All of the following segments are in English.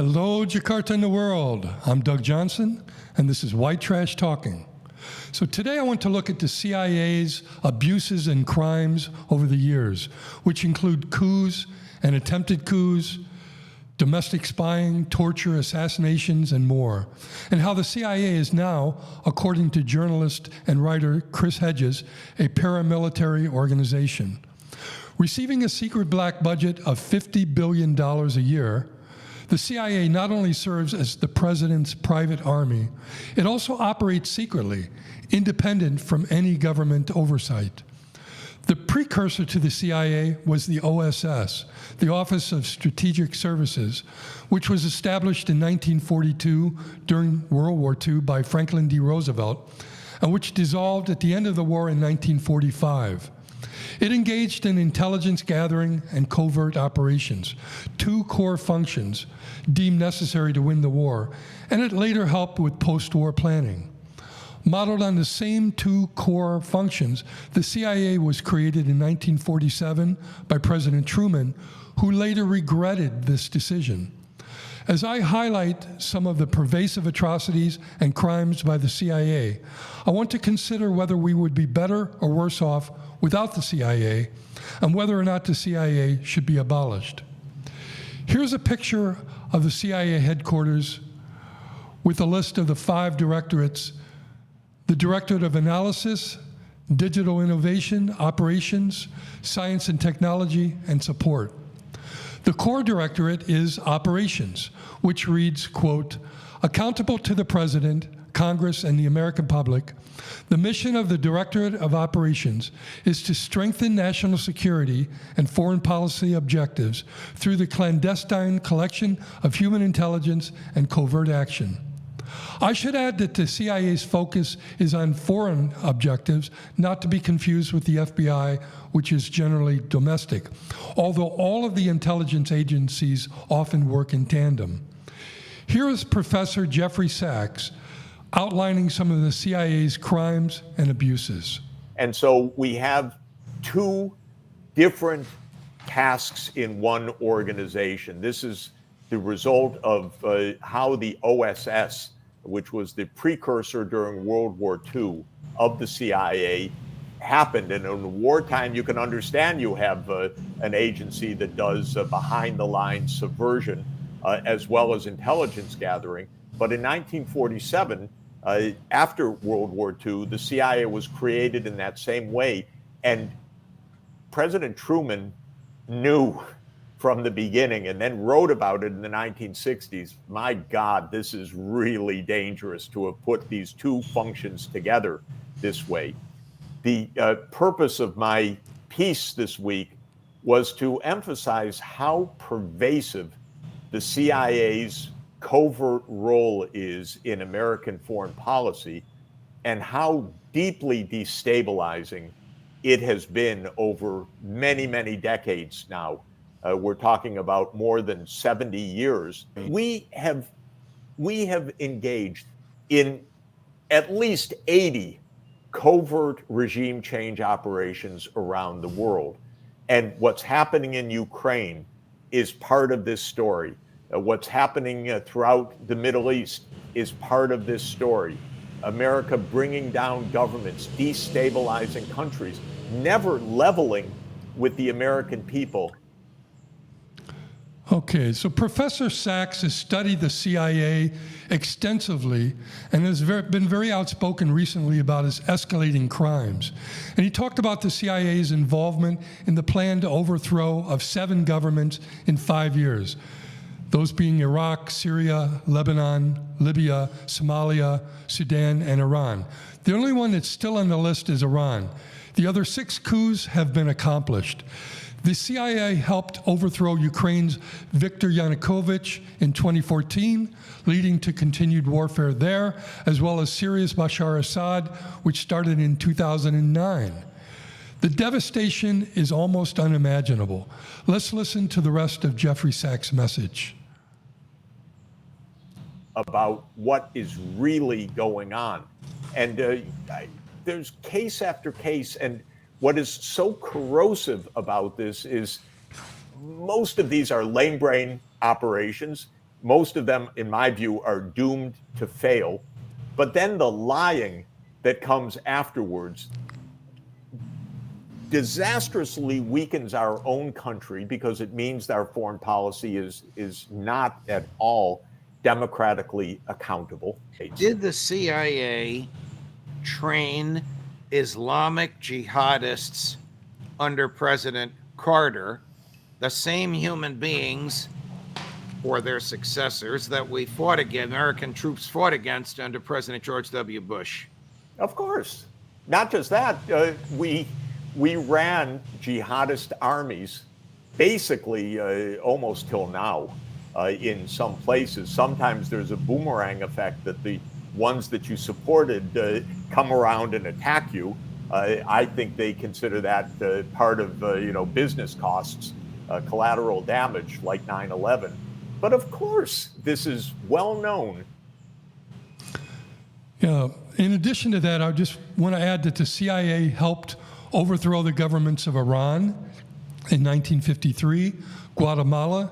Hello, Jakarta and the world. I'm Doug Johnson, and this is White Trash Talking. So today I want to look at the CIA's abuses and crimes over the years, which include coups and attempted coups, domestic spying, torture, assassinations, and more, and how the CIA is now, according to journalist and writer Chris Hedges, a paramilitary organization. Receiving a secret black budget of $50 billion a year, the CIA not only serves as the president's private army, it also operates secretly, independent from any government oversight. The precursor to the CIA was the OSS, the Office of Strategic Services, which was established in 1942 during World War II by Franklin D. Roosevelt, and which dissolved at the end of the war in 1945. It engaged in intelligence gathering and covert operations, two core functions deemed necessary to win the war, and it later helped with post-war planning. Modeled on the same two core functions, the CIA was created in 1947 by President Truman, who later regretted this decision. As I highlight some of the pervasive atrocities and crimes by the CIA, I want to consider whether we would be better or worse off without the CIA, and whether or not the CIA should be abolished. Here's a picture of the CIA headquarters with a list of the 5 directorates: the Directorate of Analysis, Digital Innovation, Operations, Science and Technology, and Support. The core directorate is Operations, which reads, quote, "Accountable to the President, Congress, and the American public, the mission of the Directorate of Operations is to strengthen national security and foreign policy objectives through the clandestine collection of human intelligence and covert action." I should add that the CIA's focus is on foreign objectives, not to be confused with the FBI, which is generally domestic, although all of the intelligence agencies often work in tandem. Here is Professor Jeffrey Sachs outlining some of the CIA's crimes and abuses. And so we have 2 different tasks in one organization. This is the result of how the OSS, which was the precursor during World War II of the CIA, happened. And in wartime, you can understand you have an agency that does behind-the-lines subversion as well as intelligence gathering. But in 1947, after World War II, the CIA was created in that same way. And President Truman knew from the beginning and then wrote about it in the 1960s. My God, this is really dangerous to have put these 2 functions together this way. The purpose of my piece this week was to emphasize how pervasive the CIA's covert role is in American foreign policy and how deeply destabilizing it has been over many, many decades now. We're talking about more than 70 years. We have engaged in at least 80 covert regime change operations around the world. And what's happening in Ukraine is part of this story. What's happening throughout the Middle East is part of this story. America bringing down governments, destabilizing countries, never leveling with the American people. Okay, so Professor Sachs has studied the CIA extensively and has been very outspoken recently about its escalating crimes. And he talked about the CIA's involvement in the plan to overthrow of 7 governments in 5 years, those being Iraq, Syria, Lebanon, Libya, Somalia, Sudan, and Iran. The only one that's still on the list is Iran. The other 6 coups have been accomplished. The CIA helped overthrow Ukraine's Viktor Yanukovych in 2014, leading to continued warfare there, as well as Syria's Bashar Assad, which started in 2009. The devastation is almost unimaginable. Let's listen to the rest of Jeffrey Sachs' message. About what is really going on. And there's case after case, and what is so corrosive about this is most of these are lame brain operations. most of them, in my view, are doomed to fail. But then the lying that comes afterwards disastrously weakens our own country because it means that our foreign policy is not at all democratically accountable. Did the CIA train Islamic jihadists under President Carter, the same human beings or their successors that we fought against, American troops fought against under President George W. Bush? Of course. Not just that, we ran jihadist armies basically almost till now in some places. Sometimes there's a boomerang effect that the ones that you supported come around and attack you. I think they consider that part of business costs, collateral damage like 9/11. But of course, this is well known. Yeah. In addition to that, I just want to add that the CIA helped overthrow the governments of Iran in 1953, Guatemala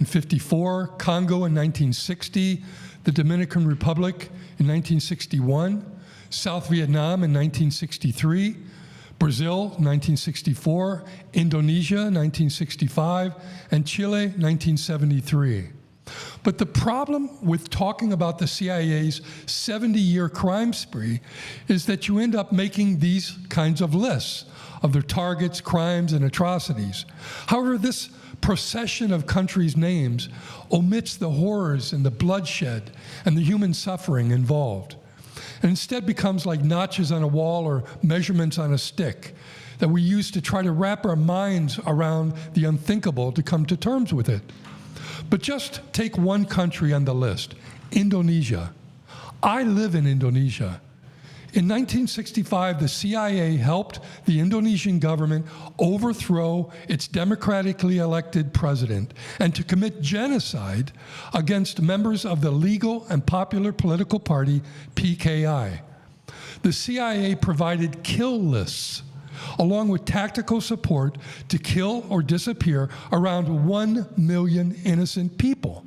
in 54, Congo in 1960, the Dominican Republic in 1961, South Vietnam in 1963, Brazil 1964, Indonesia 1965, and Chile 1973. But the problem with talking about the CIA's 70-year crime spree is that you end up making these kinds of lists of their targets, crimes, and atrocities. However, this procession of countries' names omits the horrors and the bloodshed and the human suffering involved, and instead becomes like notches on a wall or measurements on a stick that we use to try to wrap our minds around the unthinkable to come to terms with it. But just take one country on the list, Indonesia. I live in Indonesia. In 1965, the CIA helped the Indonesian government overthrow its democratically elected president and to commit genocide against members of the legal and popular political party PKI. The CIA provided kill lists along with tactical support to kill or disappear around 1 million innocent people.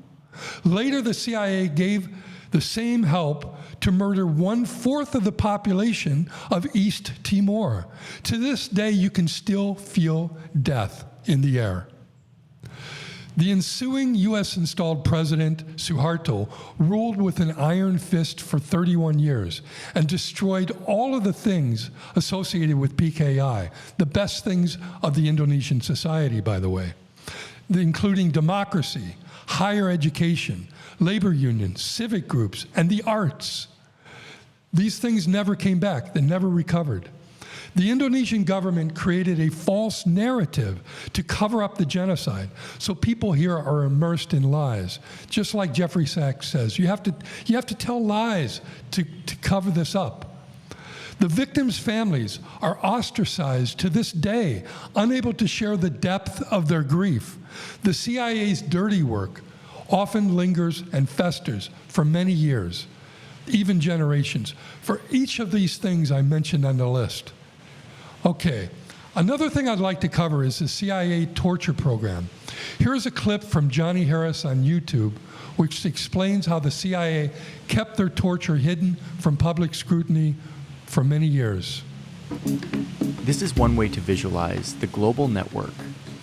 Later, the CIA gave the same help to murder 1/4 of the population of East Timor. To this day, you can still feel death in the air. The ensuing U.S.-installed President Suharto ruled with an iron fist for 31 years and destroyed all of the things associated with PKI, the best things of the Indonesian society, by the way, including democracy, higher education, labor unions, civic groups, and the arts. These things never came back. They never recovered. The Indonesian government created a false narrative to cover up the genocide, so people here are immersed in lies. Just like Jeffrey Sachs says, you have to tell lies to cover this up. The victims' families are ostracized to this day, unable to share the depth of their grief. The CIA's dirty work often lingers and festers for many years, even generations, for each of these things I mentioned on the list. Okay, another thing I'd like to cover is the CIA torture program. Here's a clip from Johnny Harris on YouTube, which explains how the CIA kept their torture hidden from public scrutiny for many years. This is one way to visualize the global network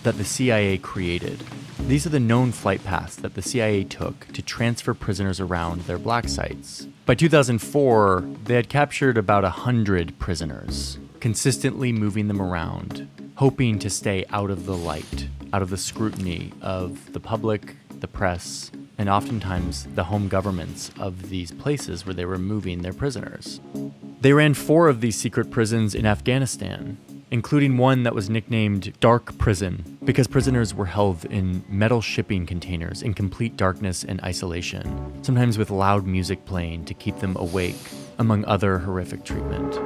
that the CIA created. These are the known flight paths that the CIA took to transfer prisoners around their black sites. By 2004, they had captured about 100 prisoners, consistently moving them around, hoping to stay out of the light, out of the scrutiny of the public, the press, and oftentimes the home governments of these places where they were moving their prisoners. They ran 4 of these secret prisons in Afghanistan, including one that was nicknamed Dark Prison because prisoners were held in metal shipping containers in complete darkness and isolation, sometimes with loud music playing to keep them awake, among other horrific treatment.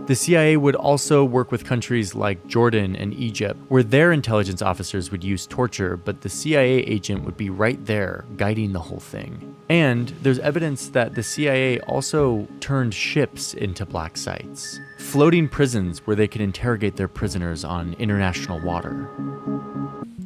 The CIA would also work with countries like Jordan and Egypt, where their intelligence officers would use torture, but the CIA agent would be right there, guiding the whole thing. And there's evidence that the CIA also turned ships into black sites, floating prisons where they could interrogate their prisoners on international water.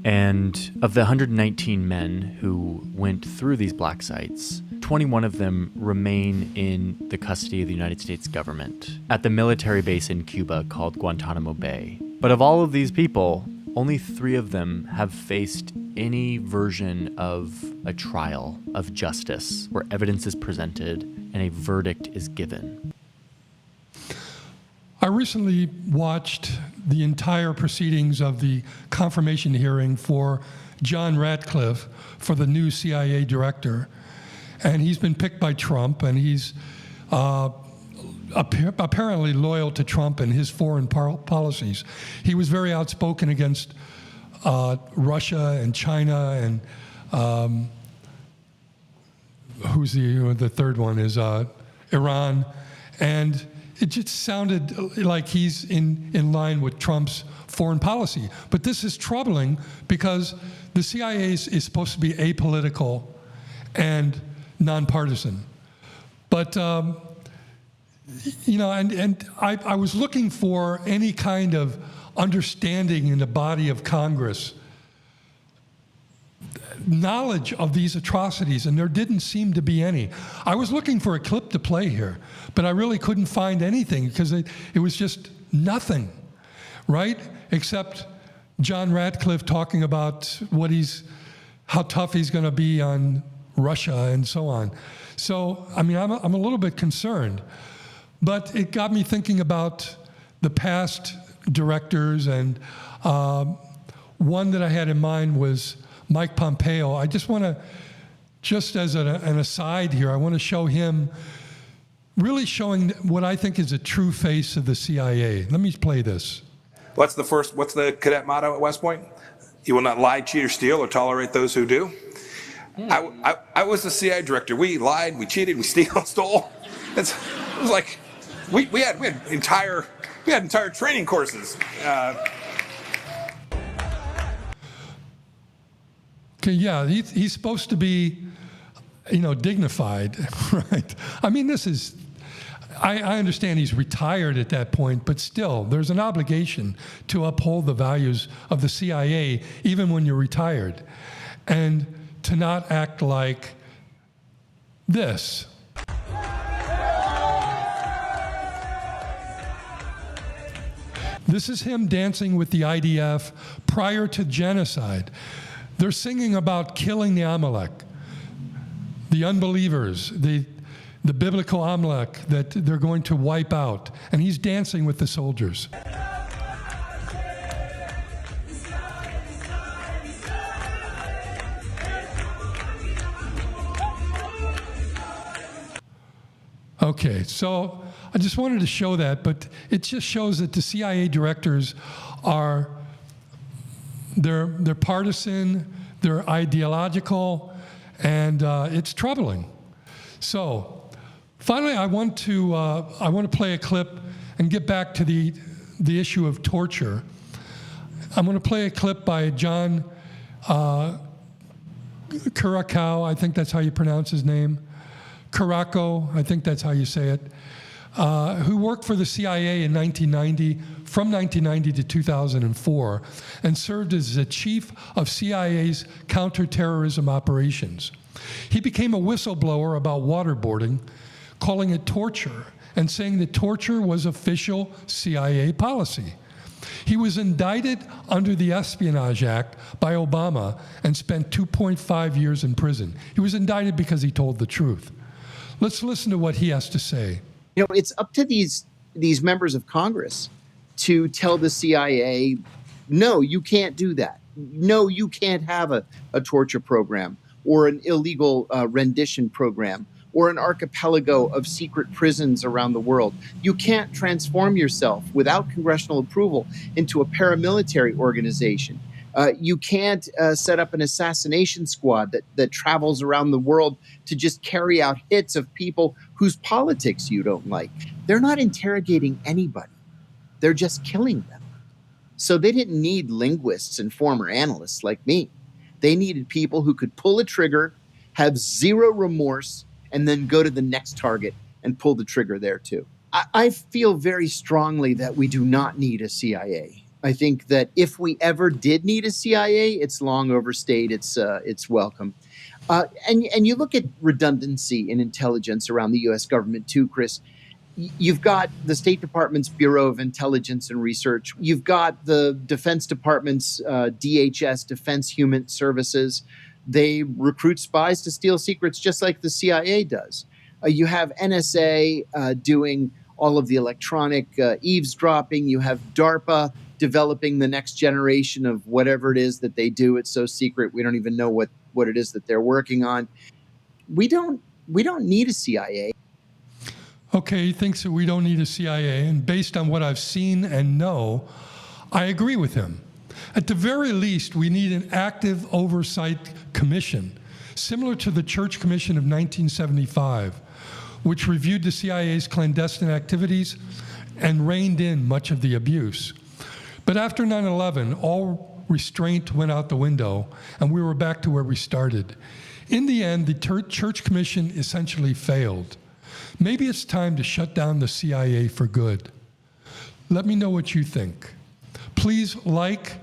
And of the 119 men who went through these black sites, 21 of them remain in the custody of the United States government at the military base in Cuba called Guantanamo Bay. But of all of these people, only 3 of them have faced any version of a trial of justice where evidence is presented and a verdict is given. I recently watched the entire proceedings of the confirmation hearing for John Ratcliffe for the new CIA director. And he's been picked by Trump, and he's apparently loyal to Trump and his foreign policies. He was very outspoken against Russia and China, and who's the third one is Iran. And it just sounded like he's in line with Trump's foreign policy. But this is troubling because the CIA is supposed to be apolitical and nonpartisan. But, I was looking for any kind of understanding in the body of Congress, knowledge of these atrocities, and there didn't seem to be any. I was looking for a clip to play here, but I really couldn't find anything because it was just nothing, right? Except John Ratcliffe talking about how tough he's going to be on Russia and so on. So, I'm a little bit concerned, but it got me thinking about the past directors, and one that I had in mind was Mike Pompeo. I just want to, just as an aside here, I want to show him really showing what I think is a true face of the CIA. Let me play this. What's the cadet motto at West Point? You will not lie, cheat, or steal, or tolerate those who do. I was the CIA director. We lied, we cheated, we stole. It was like we had entire training courses. Okay, yeah, he's supposed to be, dignified, right? I understand he's retired at that point, but still, there's an obligation to uphold the values of the CIA, even when you're retired, and to not act like this. This is him dancing with the IDF prior to genocide. They're singing about killing the Amalek, the unbelievers, the biblical Amalek that they're going to wipe out. And he's dancing with the soldiers. Okay, so I just wanted to show that, but it just shows that the CIA directors they're partisan, they're ideological, and it's troubling. So finally, I want to play a clip and get back to the issue of torture. I'm going to play a clip by John Curacao, I think that's how you pronounce his name. Caraco, I think that's how you say it, who worked for the CIA in 1990, from 1990 to 2004, and served as the chief of CIA's counterterrorism operations. He became a whistleblower about waterboarding, calling it torture, and saying that torture was official CIA policy. He was indicted under the Espionage Act by Obama and spent 2.5 years in prison. He was indicted because he told the truth. Let's listen to what he has to say. It's up to these members of Congress to tell the CIA, no, you can't do that. No, you can't have a torture program or an illegal rendition program or an archipelago of secret prisons around the world. You can't transform yourself without congressional approval into a paramilitary organization. You can't set up an assassination squad that travels around the world to just carry out hits of people whose politics you don't like. They're not interrogating anybody. They're just killing them. So they didn't need linguists and former analysts like me. They needed people who could pull a trigger, have zero remorse, and then go to the next target and pull the trigger there too. I feel very strongly that we do not need a CIA. I think that if we ever did need a CIA, it's long overstayed its welcome. And you look at redundancy in intelligence around the U.S. government too, Chris. You've got the State Department's Bureau of Intelligence and Research. You've got the Defense Department's DHS, Defense Human Services. They recruit spies to steal secrets just like the CIA does. You have NSA doing all of the electronic eavesdropping. You have DARPA developing the next generation of whatever it is that they do. It's so secret we don't even know what it is that they're working on. We don't need a CIA. Okay, he thinks that we don't need a CIA, and based on what I've seen and know, I agree with him. At the very least, we need an active oversight commission, similar to the Church Commission of 1975, which reviewed the CIA's clandestine activities and reined in much of the abuse. But after 9/11, all restraint went out the window, and we were back to where we started. In the end, the Church Commission essentially failed. Maybe it's time to shut down the CIA for good. Let me know what you think. Please like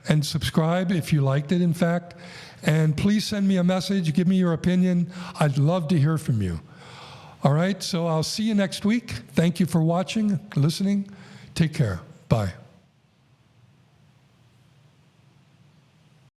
and subscribe if you liked it, in fact, and please send me a message, give me your opinion. I'd love to hear from you. All right, so I'll see you next week. Thank you for watching, listening. Take care. Bye.